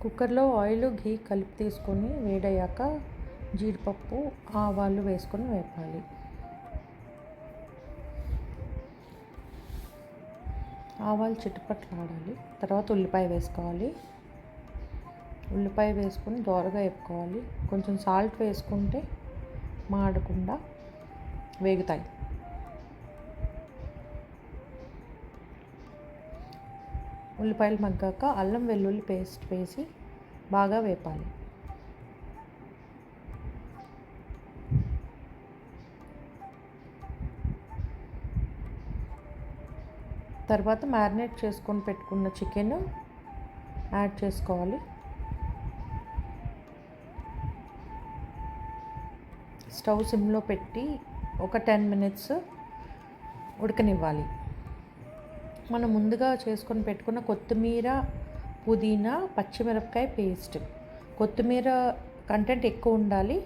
కుక్కర్లో ఆయిల్ ఘీ కలిపి తీసుకొని వేడయ్యాక జీడిపప్పు ఆవాలు వేసుకొని వేపాలి. ఆవాలు చిటపట్లాడాలి. తర్వాత ఉల్లిపాయ వేసుకోవాలి. ఉల్లిపాయ వేసుకొని దోరగా వేపుకోవాలి. కొంచెం సాల్ట్ వేసుకుంటే మాడకుండా వేగుతాయి. ఉల్లిపాయలు మగ్గాక అల్లం వెల్లుల్లి పేస్ట్ వేసి బాగా వేపాలి. తర్వాత మ్యారినేట్ చేసుకొని పెట్టుకున్న చికెన్ యాడ్ చేసుకోవాలి. స్టవ్ సిమ్లో పెట్టి ఒక 10 మినిట్స్ ఉడకనివ్వాలి. మనం ముందుగా చేసుకొని పెట్టుకున్న కొత్తిమీర, పుదీనా, పచ్చిమిరపకాయ పేస్ట్. కొత్తిమీర కంటెంట్ ఎక్కువ ఉండాలి.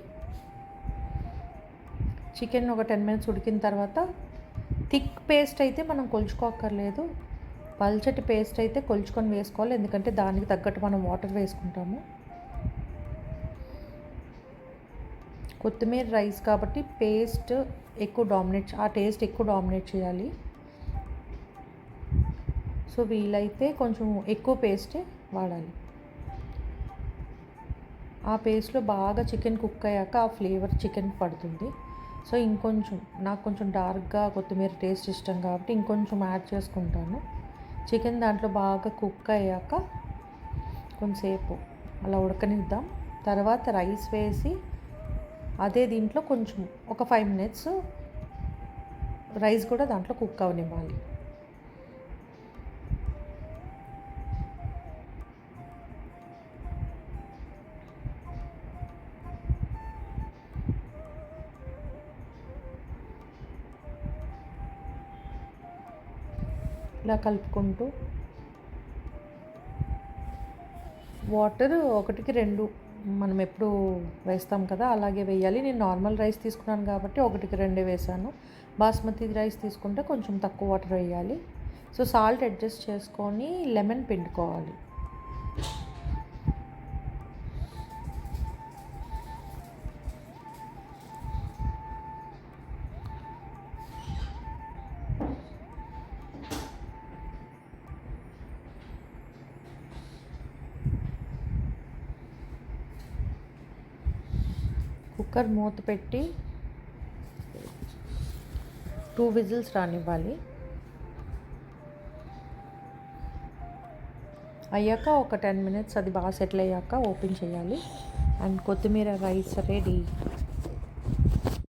చికెన్ ఒక 10 మినిట్స్ ఉడికిన తర్వాత థిక్ పేస్ట్ అయితే మనం కొలుచుకోక్కర్లేదు. పల్చటి పేస్ట్ అయితే కొలుచుకొని వేసుకోవాలి, ఎందుకంటే దానికి తగ్గట్టు మనం వాటర్ వేసుకుంటాము. కొత్తిమీర రైస్ కాబట్టి పేస్ట్ ఎక్కువ డామినేట్, ఆ టేస్ట్ ఎక్కువ డామినేట్ చేయాలి. సో వీలైతే కొంచెం ఎక్కువ పేస్టే వాడాలి. ఆ పేస్ట్లో బాగా చికెన్ కుక్ అయ్యాక ఆ ఫ్లేవర్ చికెన్ పడుతుంది. సో ఇంకొంచెం, నాకు కొంచెం డార్క్గా కొత్తిమీర టేస్ట్ ఇష్టం కాబట్టి ఇంకొంచెం యాడ్ చేసుకుంటాను. చికెన్ దాంట్లో బాగా కుక్ అయ్యాక కొంచెంసేపు అలా ఉడకనిద్దాం. తర్వాత రైస్ వేసి అదే దీంట్లో కొంచెం ఒక 5 మినిట్స్ రైస్ కూడా దాంట్లో కుక్ అవనివ్వాలి. ఇలా కలుపుకుంటూ వాటర్ 1కి 2 మనం ఎప్పుడు వేస్తాం కదా అలాగే వేయాలి. నేను నార్మల్ రైస్ తీసుకున్నాను కాబట్టి 1కి 2 వేసాను. బాస్మతి రైస్ తీసుకుంటే కొంచెం తక్కువ వాటర్ వేయాలి. సో సాల్ట్ అడ్జస్ట్ చేసుకొని లెమన్ పిండుకోవాలి. కుక్కర్ మూత పెట్టి 2 విజిల్స్ రానివ్వాలి. అయ్యాక ఒక 10 మినిట్స్ అది బాగా సెటిల్ అయ్యాక ఓపెన్ చేయాలి. అండ్ కొత్తిమీర రైస్ రెడీ.